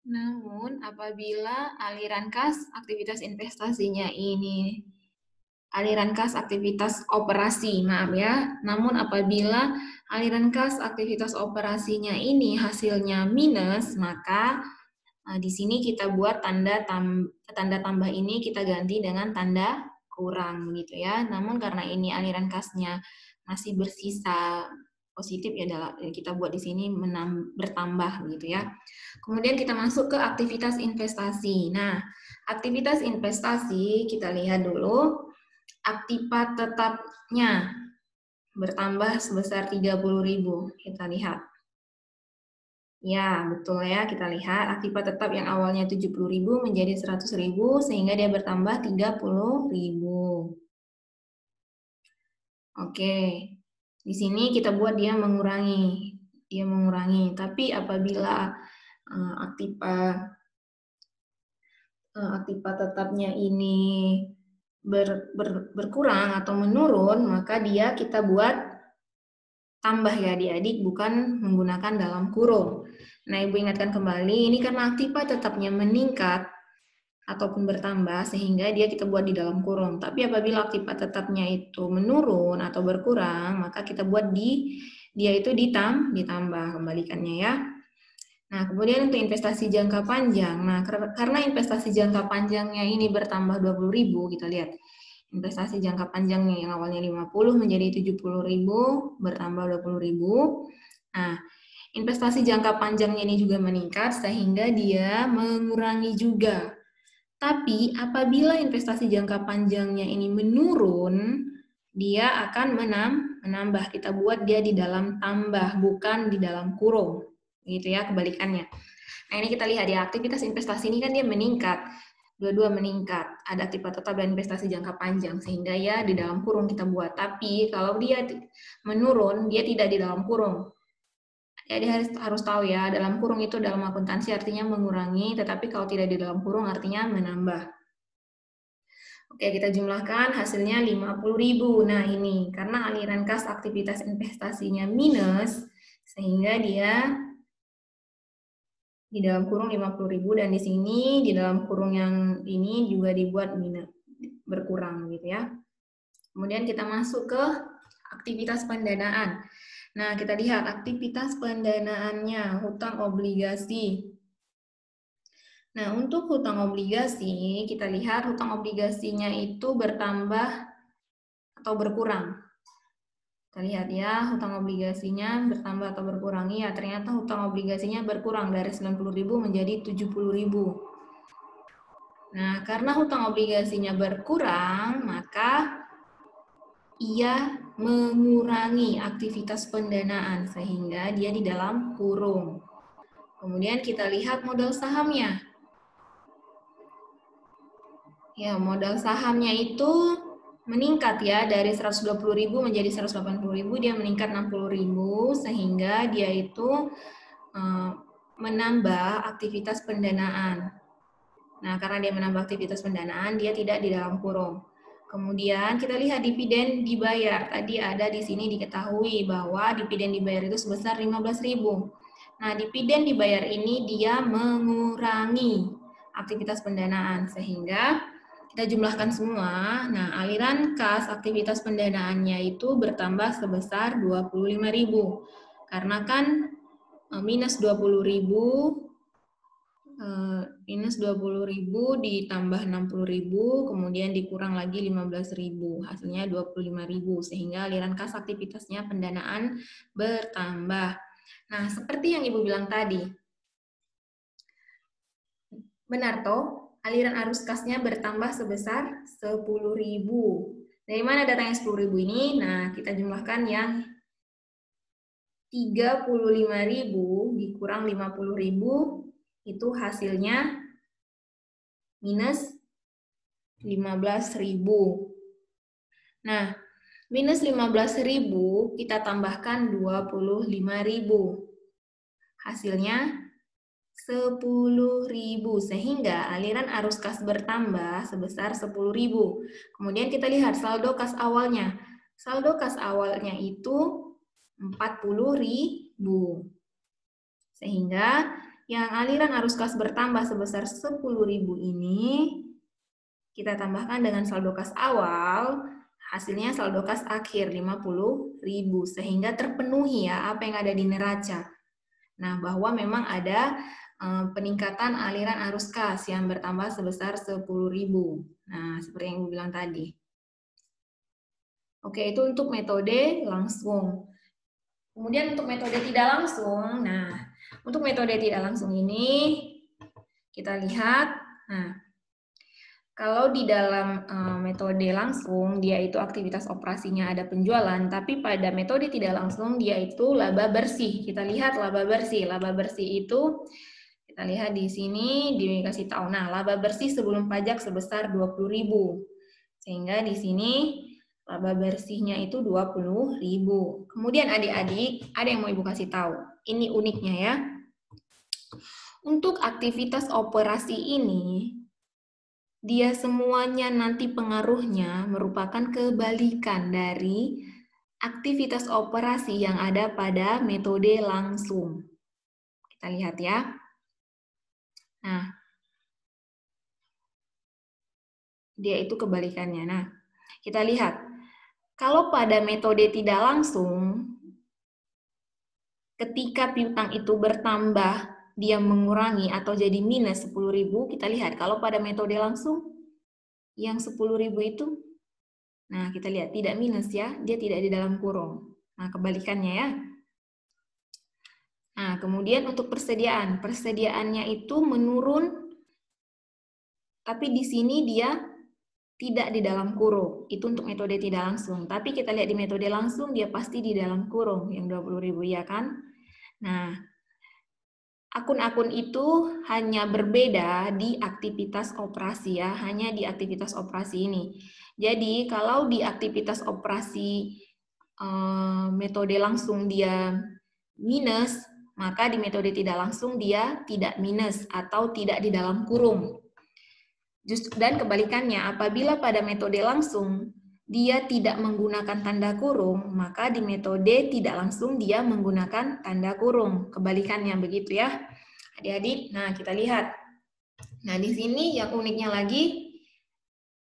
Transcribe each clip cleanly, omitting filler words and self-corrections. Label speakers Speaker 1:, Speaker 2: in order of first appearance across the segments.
Speaker 1: Namun apabila aliran kas aktivitas investasinya ini aliran kas aktivitas operasi, maaf ya. Namun apabila aliran kas aktivitas operasinya ini hasilnya minus, maka di sini kita buat tanda tambah ini kita ganti dengan tanda kurang gitu ya. Namun karena ini aliran kasnya masih bersisa positif ya, kita buat di sini bertambah gitu ya. Kemudian kita masuk ke aktivitas investasi. Nah, aktivitas investasi kita lihat dulu. Aktiva tetapnya bertambah sebesar 30.000. Kita lihat. Ya, betul ya. Kita lihat aktiva tetap yang awalnya 70.000 menjadi 100.000 sehingga dia bertambah 30.000. Oke. Di sini kita buat dia mengurangi. Dia mengurangi. Tapi apabila aktiva tetapnya ini berkurang atau menurun, maka dia kita buat tambah ya adik-adik, bukan menggunakan dalam kurung. Nah, Ibu ingatkan kembali, ini karena aktiva tetapnya meningkat ataupun bertambah, sehingga dia kita buat di dalam kurung. Tapi apabila aktiva tetapnya itu menurun atau berkurang, maka kita buat dia itu ditambah, kembalikannya ya. Nah, kemudian untuk investasi jangka panjang. Nah, karena investasi jangka panjangnya ini bertambah 20.000, kita lihat. Investasi jangka panjangnya yang awalnya 50 menjadi 70.000, bertambah 20.000. Nah, investasi jangka panjangnya ini juga meningkat sehingga dia mengurangi juga. Tapi apabila investasi jangka panjangnya ini menurun, dia akan menambah. Kita buat dia di dalam tambah, bukan di dalam kurung. Gitu ya, kebalikannya. Nah, ini kita lihat ya, aktivitas investasi ini kan dia meningkat. Dua-dua meningkat, ada aktiva tetap dan investasi jangka panjang, sehingga ya di dalam kurung kita buat. Tapi kalau dia menurun, dia tidak di dalam kurung. Jadi harus tahu ya, dalam kurung itu dalam akuntansi artinya mengurangi, tetapi kalau tidak di dalam kurung artinya menambah. Oke, kita jumlahkan hasilnya 50.000. Nah, ini karena aliran kas aktivitas investasinya minus, sehingga dia di dalam kurung 50.000 dan di sini di dalam kurung yang ini juga dibuat minus, berkurang gitu ya. Kemudian kita masuk ke aktivitas pendanaan. Nah, kita lihat aktivitas pendanaannya, hutang obligasi. Nah, untuk hutang obligasi, kita lihat hutang obligasinya itu bertambah atau berkurang. Kita lihat ya, hutang obligasinya bertambah atau berkurang. Ya, ternyata hutang obligasinya berkurang dari 90.000 menjadi 70.000. Nah, karena hutang obligasinya berkurang, maka ia mengurangi aktivitas pendanaan sehingga dia di dalam kurung. Kemudian kita lihat modal sahamnya. Ya, modal sahamnya itu meningkat ya, dari 120.000 menjadi 180.000, dia meningkat 60.000 sehingga dia itu menambah aktivitas pendanaan. Nah, karena dia menambah aktivitas pendanaan, dia tidak di dalam kurung. Kemudian kita lihat dividen dibayar. Tadi ada di sini diketahui bahwa dividen dibayar itu sebesar 15.000. Nah, dividen dibayar ini dia mengurangi aktivitas pendanaan sehingga kita jumlahkan semua. Nah, aliran kas aktivitas pendanaannya itu bertambah sebesar 25.000. Karena kan minus 20.000 minus 20.000 ditambah 60.000, kemudian dikurang lagi 15.000, hasilnya 25.000, sehingga aliran kas aktivitasnya pendanaan bertambah. Nah, seperti yang Ibu bilang tadi, benar toh, aliran arus kasnya bertambah sebesar 10.000. Dari mana datangnya 10.000 ini? Nah, kita jumlahkan yang 35.000 dikurang 50.000, itu hasilnya minus 15.000. Nah, minus 15.000 kita tambahkan 25.000. Hasilnya 10.000 sehingga aliran arus kas bertambah sebesar 10.000. Kemudian kita lihat saldo kas awalnya. Saldo kas awalnya itu 40.000. Sehingga Yang aliran arus kas bertambah sebesar 10.000 ini kita tambahkan dengan saldo kas awal, hasilnya saldo kas akhir 50.000 sehingga terpenuhi ya apa yang ada di neraca. Nah, bahwa memang ada peningkatan aliran arus kas yang bertambah sebesar 10.000. Nah, seperti yang Ibu bilang tadi. Oke, itu untuk metode langsung. Kemudian untuk metode tidak langsung, nah untuk metode tidak langsung ini kita lihat, nah kalau di dalam metode langsung dia itu aktivitas operasinya ada penjualan, tapi pada metode tidak langsung dia itu laba bersih. Kita lihat laba bersih itu kita lihat di sini dikasih tahu. Nah laba bersih sebelum pajak sebesar 20.000, sehingga di sini laba bersihnya itu 20.000. Kemudian adik-adik, ada yang mau Ibu kasih tahu. Ini uniknya ya. Untuk aktivitas operasi ini, dia semuanya nanti pengaruhnya merupakan kebalikan dari aktivitas operasi yang ada pada metode langsung. Kita lihat ya. Nah, dia itu kebalikannya. Nah, kita lihat. Kalau pada metode tidak langsung, ketika piutang itu bertambah, dia mengurangi atau jadi minus 10.000, kita lihat. Kalau pada metode langsung, yang 10.000 itu, nah kita lihat tidak minus ya, dia tidak di dalam kurung. Nah kebalikannya ya. Nah kemudian untuk persediaannya itu menurun, tapi di sini dia tidak di dalam kurung. Itu untuk metode tidak langsung. Tapi kita lihat di metode langsung, dia pasti di dalam kurung, yang 20.000 ya kan? Nah, akun-akun itu hanya berbeda di aktivitas operasi ya, hanya di aktivitas operasi ini. Jadi, kalau di aktivitas operasi metode langsung dia minus, maka di metode tidak langsung dia tidak minus atau tidak di dalam kurung. Dan kebalikannya, apabila pada metode langsung dia tidak menggunakan tanda kurung, maka di metode tidak langsung dia menggunakan tanda kurung. Kebalikannya begitu ya, adik-adik. Nah, kita lihat. Nah, di sini yang uniknya lagi,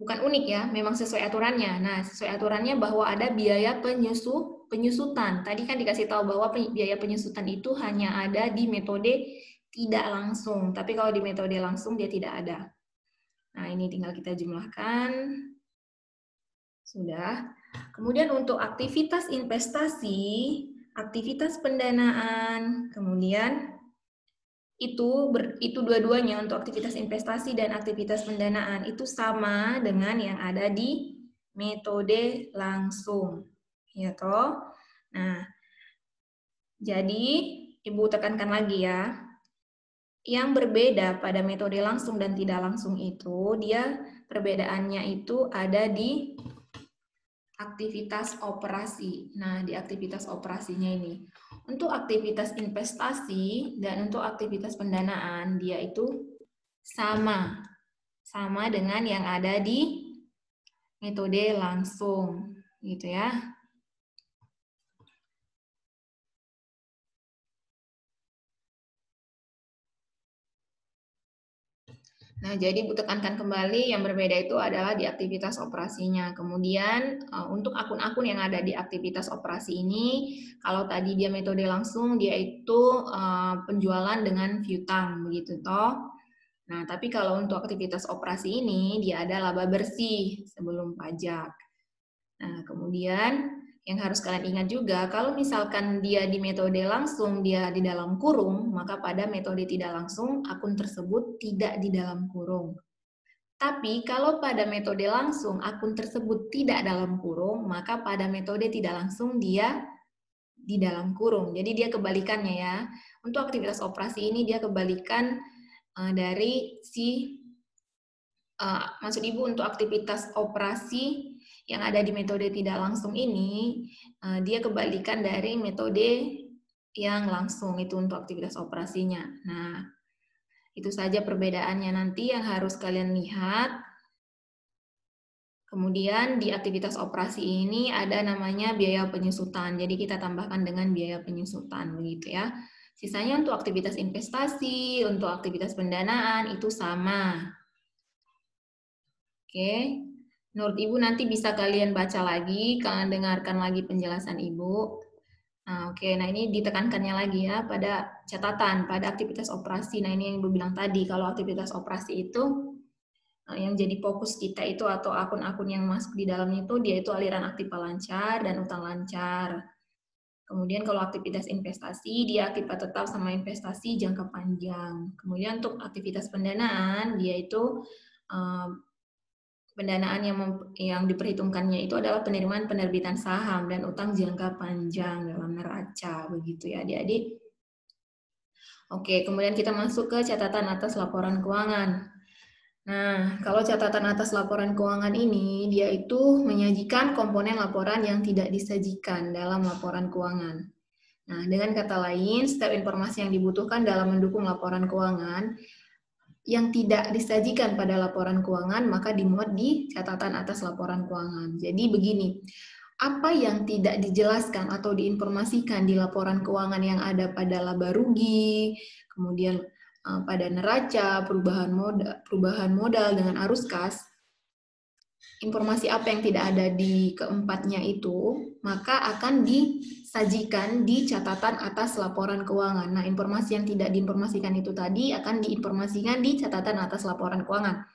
Speaker 1: bukan unik ya, memang sesuai aturannya. Nah, sesuai aturannya bahwa ada biaya penyusutan. Tadi kan dikasih tahu bahwa biaya penyusutan itu hanya ada di metode tidak langsung. Tapi kalau di metode langsung dia tidak ada. Nah, ini tinggal kita jumlahkan. Sudah. Kemudian untuk aktivitas investasi, aktivitas pendanaan, kemudian itu dua-duanya untuk aktivitas investasi dan aktivitas pendanaan itu sama dengan yang ada di metode langsung. Ya toh? Nah, jadi Ibu tekankan lagi ya. Yang berbeda pada metode langsung dan tidak langsung itu, dia perbedaannya itu ada di aktivitas operasi. Nah, di aktivitas operasinya ini. Untuk aktivitas investasi dan untuk aktivitas pendanaan, dia itu sama. Sama dengan yang ada di metode langsung. Gitu ya. Nah, jadi Ibu tekankan kembali yang berbeda itu adalah di aktivitas operasinya. Kemudian untuk akun-akun yang ada di aktivitas operasi ini, kalau tadi dia metode langsung, dia itu penjualan dengan piutang, begitu toh. Nah, tapi kalau untuk aktivitas operasi ini, dia ada laba bersih sebelum pajak. Nah, kemudian yang harus kalian ingat juga, kalau misalkan dia di metode langsung, dia di dalam kurung, maka pada metode tidak langsung, akun tersebut tidak di dalam kurung. Tapi kalau pada metode langsung, akun tersebut tidak dalam kurung, maka pada metode tidak langsung, dia di dalam kurung. Jadi dia kebalikannya ya. Untuk aktivitas operasi ini, dia kebalikan dari maksud Ibu untuk aktivitas operasi yang ada di metode tidak langsung ini, dia kebalikan dari metode yang langsung, itu untuk aktivitas operasinya. Nah, itu saja perbedaannya nanti yang harus kalian lihat. Kemudian di aktivitas operasi ini ada namanya biaya penyusutan, jadi kita tambahkan dengan biaya penyusutan, begitu ya. Sisanya untuk aktivitas investasi, untuk aktivitas pendanaan itu sama. Oke, menurut Ibu nanti bisa kalian baca lagi, kalian dengarkan lagi penjelasan Ibu. Nah, oke, nah ini ditekankannya lagi ya pada catatan, pada aktivitas operasi. Nah, ini yang Ibu bilang tadi, kalau aktivitas operasi itu yang jadi fokus kita itu atau akun-akun yang masuk di dalamnya itu dia itu aliran aktiva lancar dan utang lancar. Kemudian kalau aktivitas investasi, dia aktiva tetap sama investasi jangka panjang. Kemudian untuk aktivitas pendanaan, dia itu pendanaan yang diperhitungkannya itu adalah penerimaan penerbitan saham dan utang jangka panjang dalam neraca, begitu ya adik-adik. Oke, kemudian kita masuk ke catatan atas laporan keuangan. Nah, kalau catatan atas laporan keuangan ini, dia itu menyajikan komponen laporan yang tidak disajikan dalam laporan keuangan. Nah, dengan kata lain, setiap informasi yang dibutuhkan dalam mendukung laporan keuangan yang tidak disajikan pada laporan keuangan, maka dimuat di catatan atas laporan keuangan. Jadi begini, apa yang tidak dijelaskan atau diinformasikan di laporan keuangan yang ada pada laba rugi, kemudian pada neraca, perubahan modal dengan arus kas, informasi apa yang tidak ada di keempatnya itu, maka akan disajikan di catatan atas laporan keuangan. Nah, informasi yang tidak diinformasikan itu tadi akan diinformasikan di catatan atas laporan keuangan.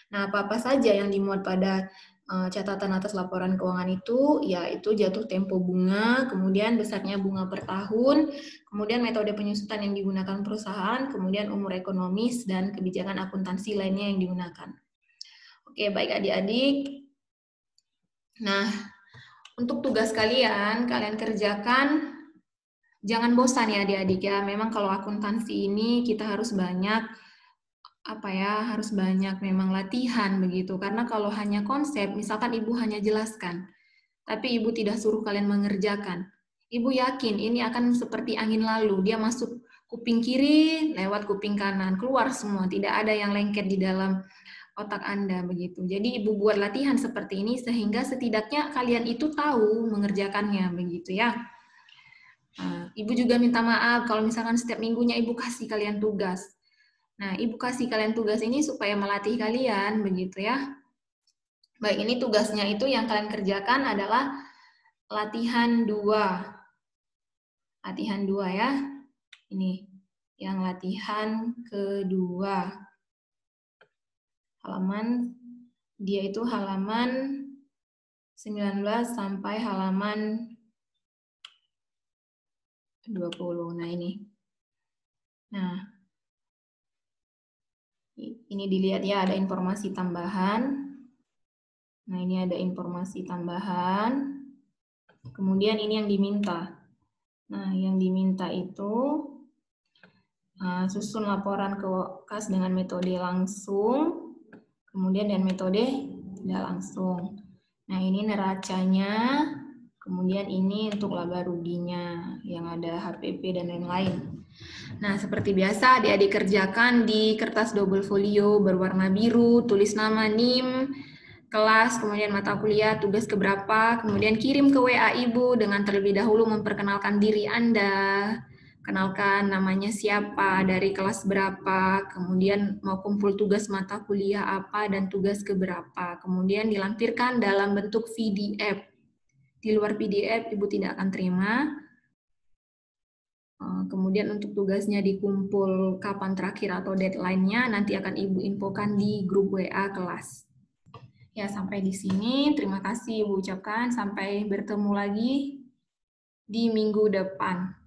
Speaker 1: Nah, apa-apa saja yang dimuat pada catatan atas laporan keuangan itu, yaitu jatuh tempo bunga, kemudian besarnya bunga per tahun, kemudian metode penyusutan yang digunakan perusahaan, kemudian umur ekonomis, dan kebijakan akuntansi lainnya yang digunakan. Oke, baik adik-adik. Nah, untuk tugas kalian kerjakan, jangan bosan ya adik-adik ya. Memang kalau akuntansi ini kita harus banyak harus banyak memang latihan begitu. Karena kalau hanya konsep, misalkan Ibu hanya jelaskan, tapi Ibu tidak suruh kalian mengerjakan. Ibu yakin ini akan seperti angin lalu, dia masuk kuping kiri, lewat kuping kanan, keluar semua, tidak ada yang lengket di dalam otak Anda begitu. Jadi Ibu buat latihan seperti ini sehingga setidaknya kalian itu tahu mengerjakannya begitu ya. Ibu juga minta maaf kalau misalkan setiap minggunya Ibu kasih kalian tugas. Nah, Ibu kasih kalian tugas ini supaya melatih kalian, begitu ya. Baik, ini tugasnya itu yang kalian kerjakan adalah latihan 2. Latihan 2 ya. Ini, yang latihan kedua. Dia itu halaman 19 sampai halaman 20. Nah, ini. Nah, ini dilihat ya, ada informasi tambahan. Nah, ini ada informasi tambahan. Kemudian ini yang diminta. Nah, yang diminta itu susun laporan kas dengan metode langsung, kemudian dan metode tidak langsung. Nah, ini neracanya, kemudian ini untuk laba ruginya, yang ada HPP dan lain-lain. Nah, seperti biasa adik-adik kerjakan di kertas double folio berwarna biru, tulis nama NIM, kelas, kemudian mata kuliah, tugas keberapa, kemudian kirim ke WA Ibu dengan terlebih dahulu memperkenalkan diri Anda, kenalkan namanya siapa, dari kelas berapa, kemudian mau kumpul tugas mata kuliah apa, dan tugas keberapa, kemudian dilampirkan dalam bentuk PDF. Di luar PDF Ibu tidak akan terima. Kemudian untuk tugasnya dikumpul kapan terakhir atau deadline-nya nanti akan Ibu infokan di grup WA kelas. Ya, sampai di sini. Terima kasih Ibu ucapkan. Sampai bertemu lagi di minggu depan.